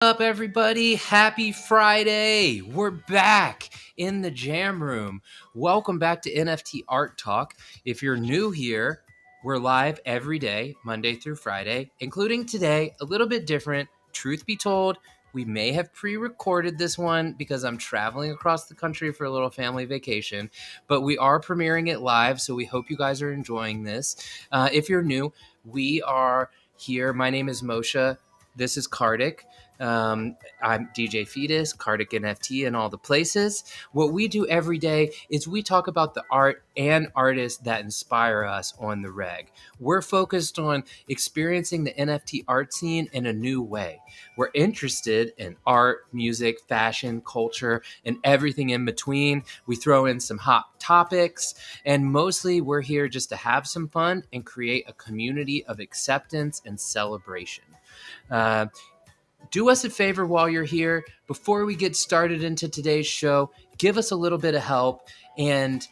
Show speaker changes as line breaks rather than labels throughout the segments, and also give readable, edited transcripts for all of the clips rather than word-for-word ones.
Up, everybody? Happy Friday. We're back in the jam room. Welcome back to NFT ART TALK. If you're new here, we're live every day, Monday through Friday, including today, a little bit different. Truth be told, we may have pre-recorded this one because I'm traveling across the country for a little family vacation, but we are premiering it live, so we hope you guys are enjoying this. If you're new, we are here. My name is Moshe. This is Karthik. I'm DJ Feedus, Karthik NFT, and all the places. What we do every day is we talk about the art and artists that inspire us on the reg. We're focused on experiencing the NFT art scene in a new way. We're interested in art, music, fashion, culture, and everything in between. We throw in some hot topics, and mostly we're here just to have some fun and create a community of acceptance and celebration. Do us a favor while you're here. Before we get started into today's show, give us a little bit of help. And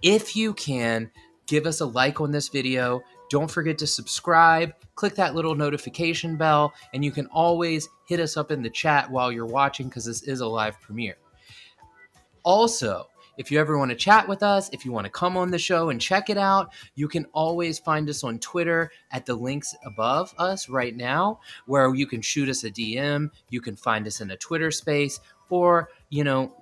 if you can, give us a like on this video. Don't forget to subscribe. Click that little notification bell. And you can always hit us up in the chat while you're watching because this is a live premiere. Also, if you ever want to chat with us, if you want to come on the show and check it out, you can always find us on Twitter at the links above us right now, where you can shoot us a DM, you can find us in a Twitter space, or,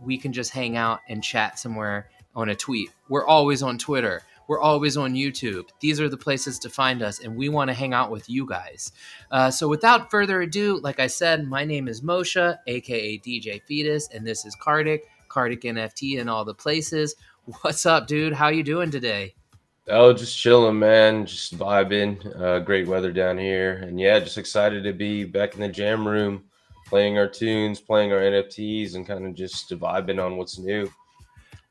we can just hang out and chat somewhere on a tweet. We're always on Twitter. We're always on YouTube. These are the places to find us, and we want to hang out with you guys. So without further ado, like I said, my name is Moshe, aka DJ Feedus, and this is Karthik NFT and all the places. What's up, dude? How you doing today?
Oh, just chilling, man. Just vibing. Great weather down here. And yeah, just excited to be back in the jam room, playing our tunes, playing our NFTs, and kind of just vibing on what's new.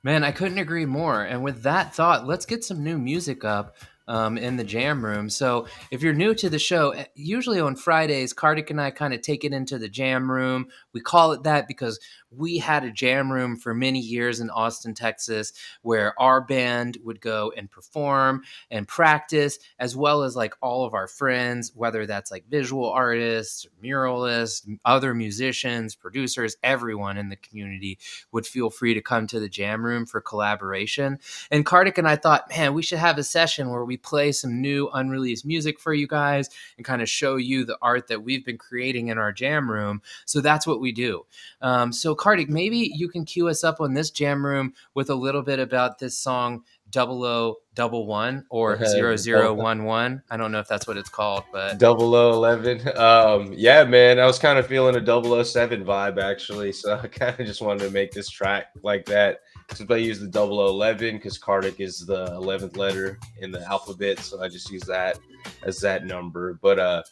Man, I couldn't agree more. And with that thought, let's get some new music up in the jam room. So if you're new to the show, usually on Fridays, Karthik and I kind of take it into the jam room. We call it that because we had a jam room for many years in Austin, Texas, where our band would go and perform and practice, as well as like all of our friends, whether that's like visual artists, muralists, other musicians, producers, everyone in the community would feel free to come to the jam room for collaboration. And Karthik and I thought, man, we should have a session where we play some new unreleased music for you guys and kind of show you the art that we've been creating in our jam room. So that's what we do. So Karthik, maybe you can cue us up on this jam room with a little bit about this song 0011 or 0011. I don't know if that's what it's called, but
0011. Yeah, man, I was kind of feeling a 007 vibe actually, so I kind of just wanted to make this track like that. Since I use the 0011 because Karthik is the 11th letter in the alphabet, so I just use that as that number. But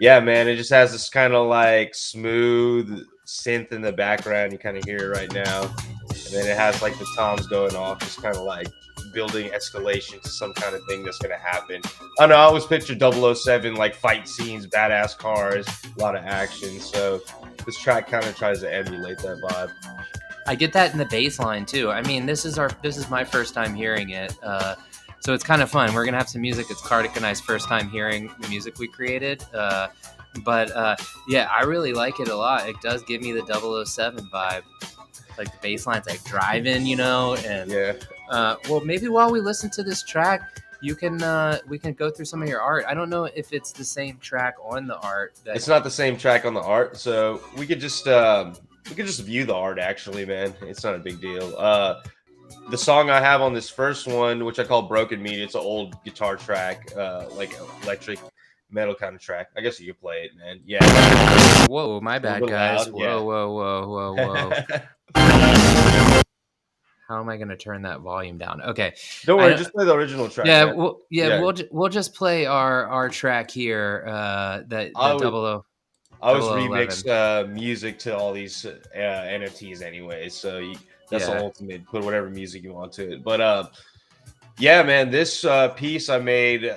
yeah, man, it just has this kind of like smooth synth in the background. You kind of hear it right now. And then it has like the toms going off, just kind of like building escalation to some kind of thing that's going to happen. I know I always picture 007 like fight scenes, badass cars, a lot of action. So this track kind of tries to emulate that vibe.
I get that in the bass line too. I mean, this is my first time hearing it. So it's kind of fun. We're going to have some music. It's Karthik and I's first time hearing the music we created. But yeah, I really like it a lot. It does give me the 007 vibe. Like the bass line's like driving, and
yeah.
Well, maybe while we listen to this track, we can go through some of your art. I don't know if it's the same track on the art.
It's not the same track on the art, so we could just view the art actually, man. It's not a big deal. The song I have on this first one, which I call Broken Meat, it's an old guitar track, like electric metal kind of track. I guess you could play it, man. Yeah.
Whoa, my bad, guys.
Loud, yeah.
Whoa. How am I going to turn that volume down? Okay.
Don't worry, just play the original track.
Yeah, we'll just play our track here. I
always remix music to all these NFTs anyway, so that's the ultimate. Put whatever music you want to it. But yeah, man, this piece I made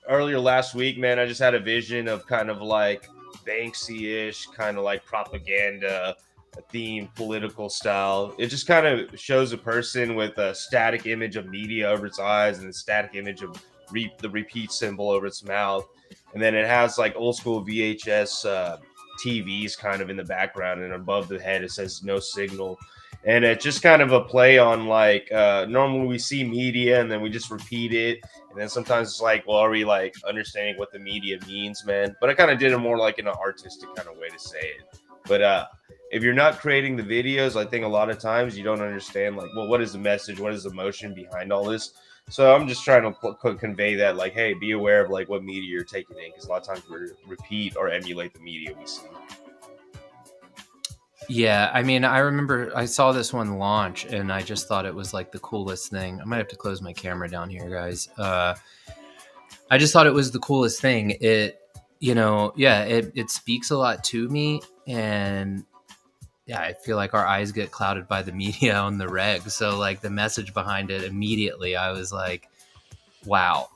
earlier last week, man. I just had a vision of kind of like Banksy-ish, kind of like propaganda theme, political style. It just kind of shows a person with a static image of media over its eyes and a static image of the repeat symbol over its mouth. And then it has like old school VHS TVs kind of in the background, and above the head it says no signal. And it's just kind of a play on like normally we see media and then we just repeat it, and then sometimes it's like, well, are we like understanding what the media means, man? But I kind of did it more like in an artistic kind of way to say it. But if you're not creating the videos, I think a lot of times you don't understand like, well, what is the message, what is the emotion behind all this. So I'm just trying to convey that, like, hey, be aware of like what media you're taking in, because a lot of times we repeat or emulate the media we see.
Yeah, I mean, I remember I saw this one launch, and I just thought it was like the coolest thing. I might have to close my camera down here, guys. I just thought it was the coolest thing. It speaks a lot to me, and yeah, I feel like our eyes get clouded by the media on the reg. So like the message behind it, immediately I was like, wow,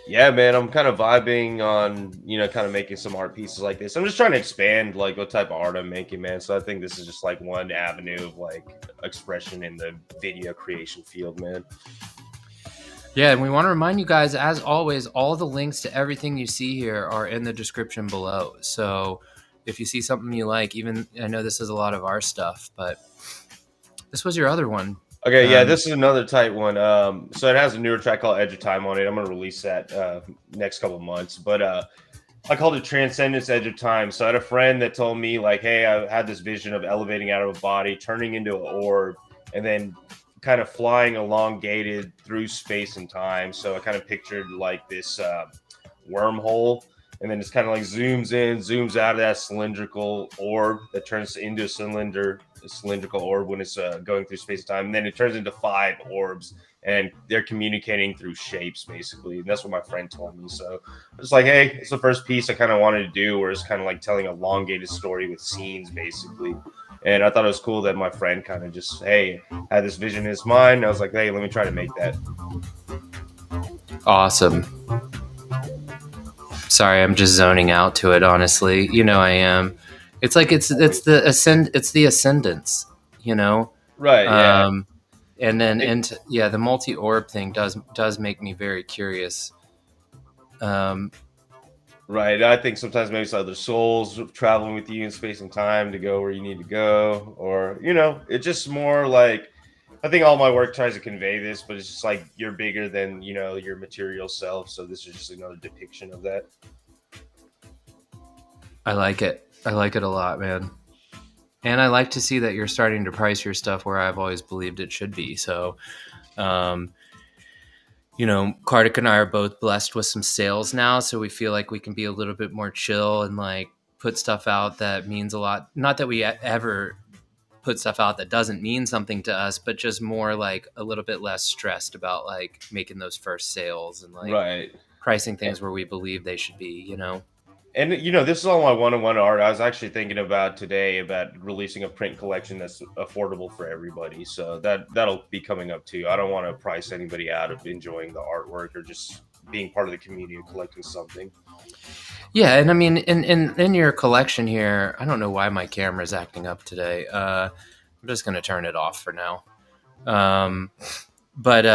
Yeah, man, I'm kind of vibing on, kind of making some art pieces like this. I'm just trying to expand like what type of art I'm making, man. So I think this is just like one avenue of like expression in the video creation field, man.
Yeah, and we want to remind you guys, as always, all the links to everything you see here are in the description below. So if you see something you like, even I know this is a lot of our stuff, but this was your other one.
Okay, yeah, this is another tight one. So it has a newer track called Edge of Time on it. I'm gonna release that next couple months. But I called it Transcendence Edge of Time. So I had a friend that told me, like, hey, I had this vision of elevating out of a body, turning into an orb, and then kind of flying elongated through space and time. So I kind of pictured like this wormhole, and then it's kind of like zooms in, zooms out of that cylindrical orb that turns into a cylindrical orb when it's going through space and time. And then it turns into 5 orbs, and they're communicating through shapes, basically. And that's what my friend told me. So it's like, hey, it's the first piece I kind of wanted to do, where it's kind of like telling a elongated story with scenes, basically. And I thought it was cool that my friend kind of just, hey, had this vision in his mind. I was like, hey, let me try to make that.
Awesome. Sorry, I'm just zoning out to it, honestly. I am. It's like it's the ascendance,
Right, yeah.
And then the multi-orb thing does make me very curious.
Right. I think sometimes maybe it's other souls traveling with you in space and time to go where you need to go. Or, it's just more like, I think all my work tries to convey this, but it's just like you're bigger than, your material self. So this is just another depiction of that.
I like it. I like it a lot, man. And I like to see that you're starting to price your stuff where I've always believed it should be. So, Karthik and I are both blessed with some sales now, so we feel like we can be a little bit more chill and like put stuff out that means a lot. Not that we ever put stuff out that doesn't mean something to us, but just more like a little bit less stressed about like making those first sales and like pricing things where we believe they should be,
And this is all my one-on-one art. I was actually thinking about today about releasing a print collection that's affordable for everybody. So that'll be coming up too. I don't want to price anybody out of enjoying the artwork or just being part of the community and collecting something.
Yeah, and I mean, in your collection here, I don't know why my camera's acting up today. I'm just gonna turn it off for now. But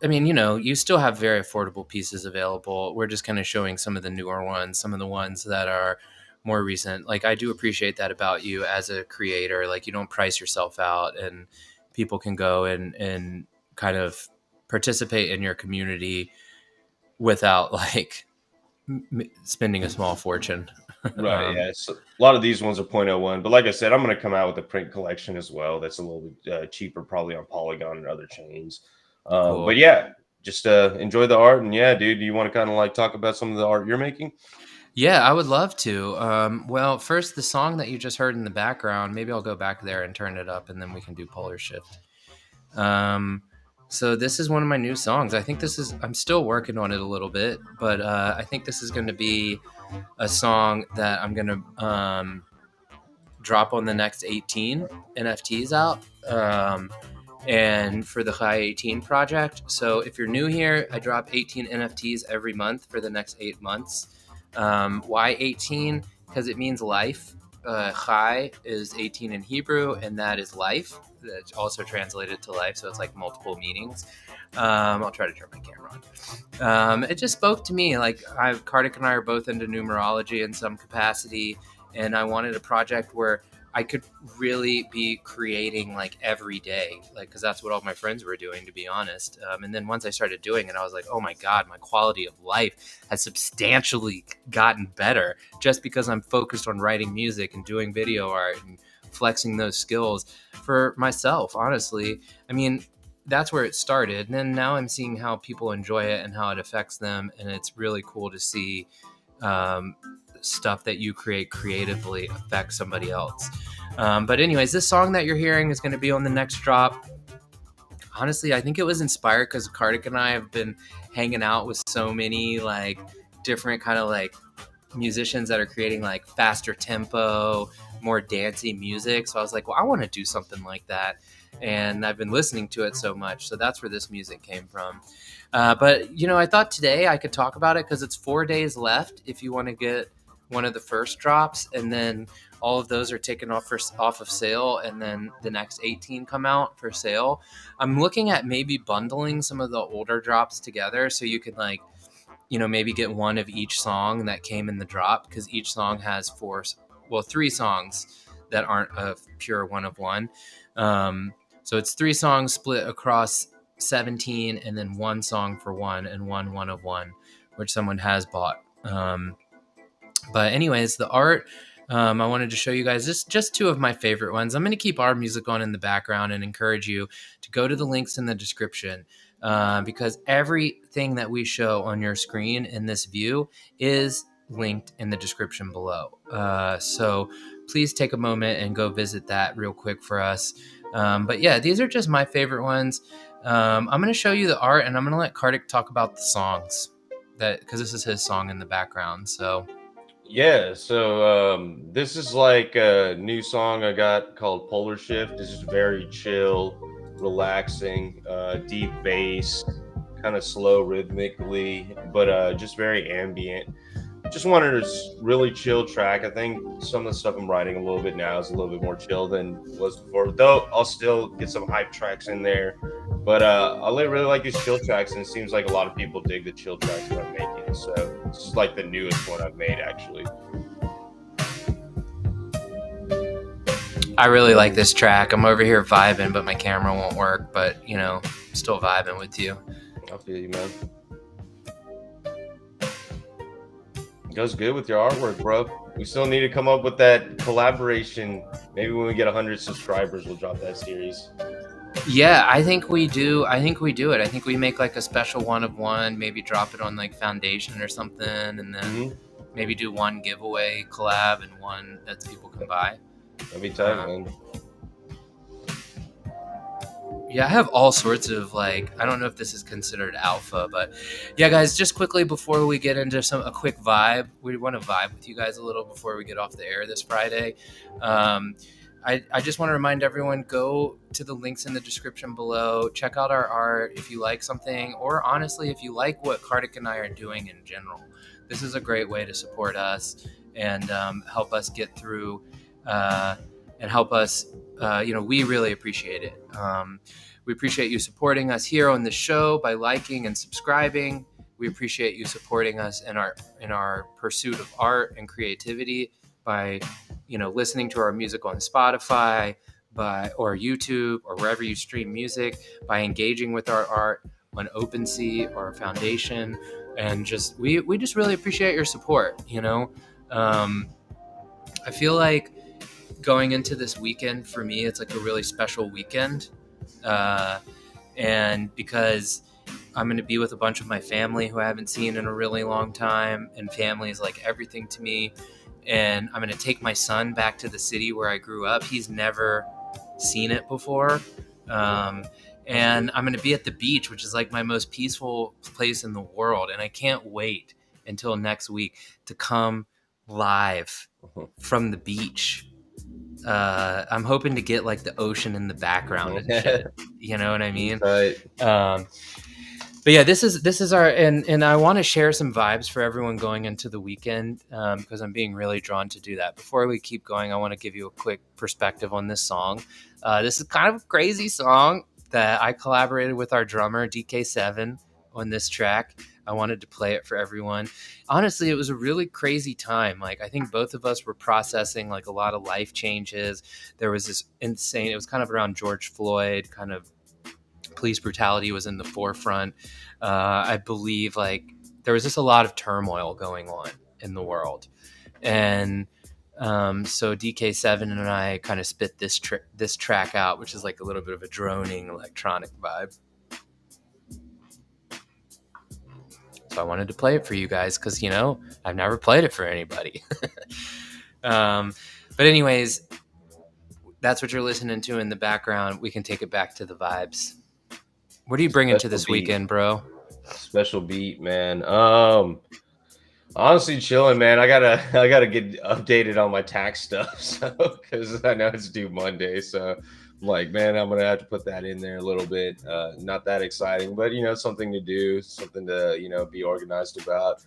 I mean, you still have very affordable pieces available. We're just kind of showing some of the newer ones, some of the ones that are more recent. Like, I do appreciate that about you as a creator. Like, you don't price yourself out, and people can go and kind of participate in your community without like spending a small fortune.
Right. Yeah. So a lot of these ones are 0.01, but like I said, I'm going to come out with a print collection as well. That's a little bit cheaper, probably on Polygon and other chains.
Cool.
But yeah, just enjoy the art. And yeah, dude, do you want to kind of like talk about some of the art you're making?
Yeah, I would love to. Well, first, the song that you just heard in the background, maybe I'll go back there and turn it up, and then we can do Polar Shift. So this is one of my new songs. I think I'm still working on it a little bit, but I think this is going to be a song that I'm going to drop on the next 18 NFTs out. And for the High 18 project. So if you're new here, I drop 18 NFTs every month for the next 8 months. Why 18? Because it means life. Chai is 18 in Hebrew, and that is life. That's also translated to life, so it's like multiple meanings. I'll try to turn my camera on. It just spoke to me. Like Karthik and I are both into numerology in some capacity, and I wanted a project where I could really be creating like every day, like because that's what all my friends were doing, to be honest. And then once I started doing it, I was like, oh my god, my quality of life has substantially gotten better just because I'm focused on writing music and doing video art and flexing those skills for myself. Honestly, I mean, that's where it started. And then now I'm seeing how people enjoy it and how it affects them, and it's really cool to see um, stuff that you create creatively affect somebody else. But anyways, this song that you're hearing is going to be on the next drop. Honestly, I think it was inspired because Karthik and I have been hanging out with so many like different kind of like musicians that are creating like faster tempo, more dancey music. So I was like, well, I want to do something like that. And I've been listening to it so much. So that's where this music came from. But, you know, I thought today I could talk about it because it's 4 days left if you want to get one of the first drops. And then all of those are taken off of sale. And then the next 18 come out for sale. I'm looking at maybe bundling some of the older drops together so you could like, you know, maybe get one of each song that came in the drop, because each song has three songs that aren't a pure one of one. So it's 3 songs split across 17, and then 1 song for one and one of one, which someone has bought. But anyways, the art, I wanted to show you guys just 2 of my favorite ones. I'm going to keep our music on in the background and encourage you to go to the links in the description, because everything that we show on your screen in this view is linked in the description below. So please take a moment and go visit that real quick for us. But yeah, these are just my favorite ones. I'm going to show you the art, and I'm going to let Karthik talk about the songs, because this is his song in the background. So
Yeah, so this is like a new song I got called Polar Shift. This is very chill, relaxing, deep bass, kind of slow rhythmically, but just very ambient. Just wanted a really chill track. I think some of the stuff I'm writing a little bit now is a little bit more chill than it was before. Though I'll still get some hype tracks in there. But really like these chill tracks, and it seems like a lot of people dig the chill tracks that I'm making. So this is like the newest one I've made, actually.
I really like this track. I'm over here vibing, but my camera won't work. But, you know, I'm still vibing with you.
I feel you, man. Goes good with your artwork, bro. We still need to come up with that collaboration. Maybe when we get 100 subscribers, we'll drop that series.
Yeah, I think we do. I think we do it. I think we make like a special one of one, maybe drop it on like Foundation or something, and then maybe do one giveaway collab and one that people can buy.
That'd be tight, man.
Yeah, I have all sorts of like, I don't know if this is considered alpha, but yeah, guys, just quickly before we get into a quick vibe, we want to vibe with you guys a little before we get off the air this Friday. I just want to remind everyone, go to the links in the description below, check out our art if you like something, or honestly, if you like what Karthik and I are doing in general. This is a great way to support us and help us get through and help us, we really appreciate it. We appreciate you supporting us here on the show by liking and subscribing. We appreciate you supporting us in our pursuit of art and creativity by, listening to our music on Spotify, or YouTube, or wherever you stream music, by engaging with our art on OpenSea or Foundation, and we just really appreciate your support. I feel like going into this weekend, for me, it's like a really special weekend. And because I'm going to be with a bunch of my family who I haven't seen in a really long time, and family is like everything to me. And I'm going to take my son back to the city where I grew up. He's never seen it before. And I'm going to be at the beach, which is like my most peaceful place in the world. And I can't wait until next week to come live from the beach. I'm hoping to get like the ocean in the background and shit. You know what I mean?
Right.
But yeah, this is our, and I want to share some vibes for everyone going into the weekend, because I'm being really drawn to do that. Before we keep going, I want to give you a quick perspective on this song. This is kind of a crazy song that I collaborated with our drummer DK7 on this track. I wanted to play it for everyone. Honestly, it was a really crazy time. Like, I think both of us were processing like a lot of life changes. There was this insane, it was kind of around George Floyd, kind of police brutality was in the forefront. I believe like there was just a lot of turmoil going on in the world, and so DK7 and I kind of spit this track out, which is like a little bit of a droning electronic vibe. So I wanted to play it for you guys because I've never played it for anybody. um, but anyways, that's what you're listening to in the background. We can take it back to the vibes. What are you bringing to
Special
this
beat,
weekend, bro?
special beat, man. Honestly, chilling, man. I gotta get updated on my tax stuff, so because I know it's due Monday. So I'm like, man, I'm gonna have to put that in there a little bit. Not that exciting, but something to do, something to be organized about.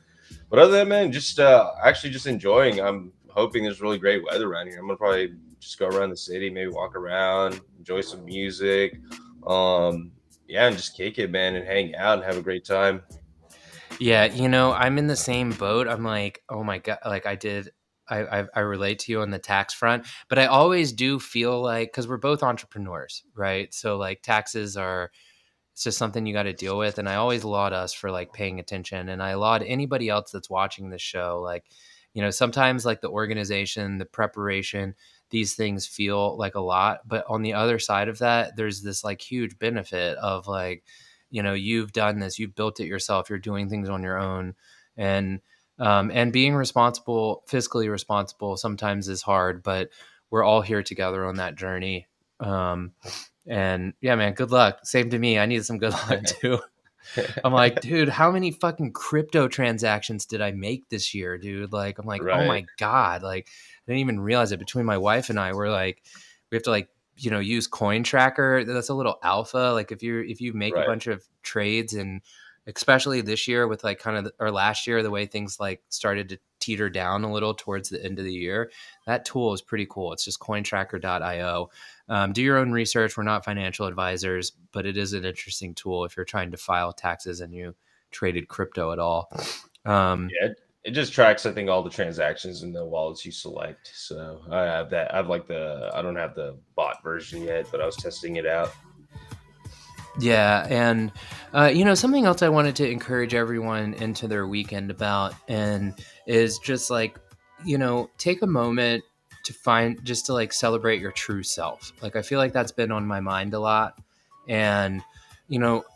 But other than that, man, just actually just enjoying. I'm hoping there's really great weather around here. I'm gonna probably just go around the city, maybe walk around, enjoy some music. Um, yeah, and just kick it, man, and hang out and have a great time.
Yeah, I'm in the same boat. I'm like, oh my god, like I relate to you on the tax front, but I always do feel like because we're both entrepreneurs, right? So like taxes are it's just something you got to deal with, and I always laud us for like paying attention, and I laud anybody else that's watching this show. Like, sometimes like the organization, the preparation, these things feel like a lot, but on the other side of that, there's this like huge benefit of like you've done this, you've built it yourself, you're doing things on your own, and being responsible, fiscally responsible, sometimes is hard, but we're all here together on that journey. And yeah, man, good luck. Same to me. I need some good luck too. I'm like, dude, how many fucking crypto transactions did I make this year, dude? Like, I'm like, oh
Right,
my God. Like, I didn't even realize it. Between my wife and I, we're like, we have to like, use Coin Tracker. That's a little alpha. Like if you make a
right.
bunch of trades, and especially this year with like kind of or last year, the way things like started to teeter down a little towards the end of the year, that tool is pretty cool. It's just cointracker.io. Do your own research. We're not financial advisors, but it is an interesting tool if you're trying to file taxes and you traded crypto at all. Um,
Yeah, it just tracks, I think, all the transactions in the wallets you select. So I have that. I don't have the bot version yet, but I was testing it out.
Yeah, and something else I wanted to encourage everyone into their weekend about, and is just like, take a moment to find just to like celebrate your true self. Like I feel like that's been on my mind a lot, and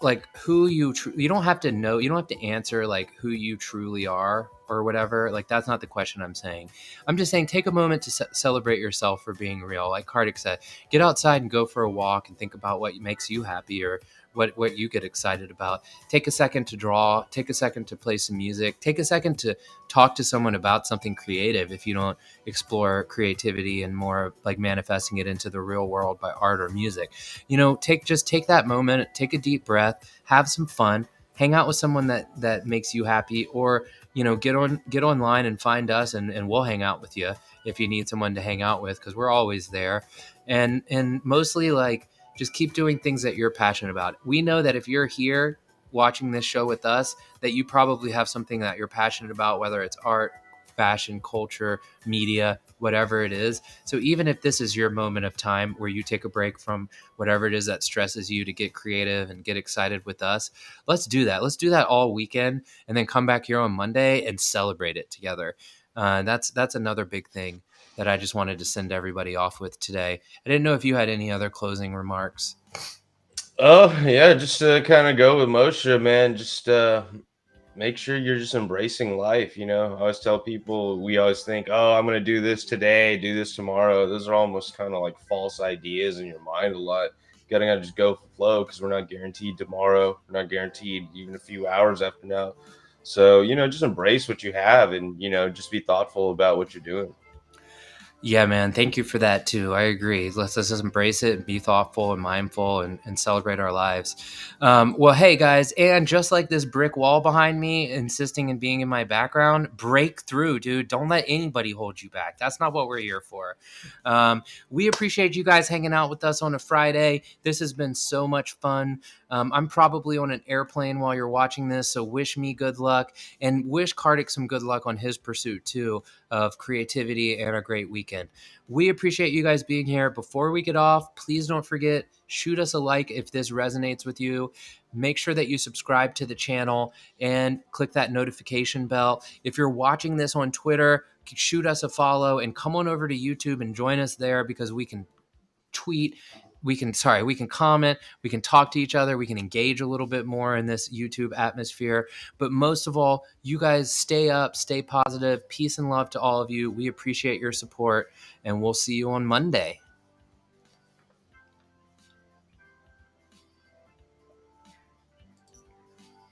like who you don't have to know, you don't have to answer like who you truly are or whatever. Like that's not the question I'm saying. I'm just saying take a moment to celebrate yourself for being real. Like Karthik said, get outside and go for a walk and think about what makes you happy, or what you get excited about. Take a second to draw, take a second to play some music, take a second to talk to someone about something creative if you don't explore creativity and more like manifesting it into the real world by art or music. Take that moment, take a deep breath, have some fun, hang out with someone that makes you happy, or get online and find us, and we'll hang out with you if you need someone to hang out with, because we're always there. And mostly like just keep doing things that you're passionate about. We know that if you're here watching this show with us, that you probably have something that you're passionate about, whether it's art, fashion, culture, media, whatever it is. So even if this is your moment of time where you take a break from whatever it is that stresses you to get creative and get excited with us, let's do that. Let's do that all weekend, and then come back here on Monday and celebrate it together. That's another big thing that I just wanted to send everybody off with today. I didn't know if you had any other closing remarks.
Oh yeah, just to kind of go with Moshe, man. Just make sure you're just embracing life. I always tell people, we always think, oh, I'm gonna do this today, do this tomorrow. Those are almost kind of like false ideas in your mind a lot. Gotta just go with the flow, because we're not guaranteed tomorrow. We're not guaranteed even a few hours after now. So just embrace what you have, and just be thoughtful about what you're doing.
Yeah, man. Thank you for that too. I agree. Let's just embrace it and be thoughtful and mindful and celebrate our lives. Well, hey guys, and just like this brick wall behind me, insisting and being in my background, break through, dude. Don't let anybody hold you back. That's not what we're here for. We appreciate you guys hanging out with us on a Friday. This has been so much fun. I'm probably on an airplane while you're watching this, so wish me good luck and wish Karthik some good luck on his pursuit too of creativity and a great weekend. We appreciate you guys being here. Before we get off, please don't forget, shoot us a like if this resonates with you. Make sure that you subscribe to the channel and click that notification bell. If you're watching this on Twitter, shoot us a follow and come on over to YouTube and join us there because we can tweet, we can comment, we can talk to each other, we can engage a little bit more in this YouTube atmosphere. But most of all, you guys stay up, stay positive. Peace and love to all of you. We appreciate your support, and we'll see you on Monday.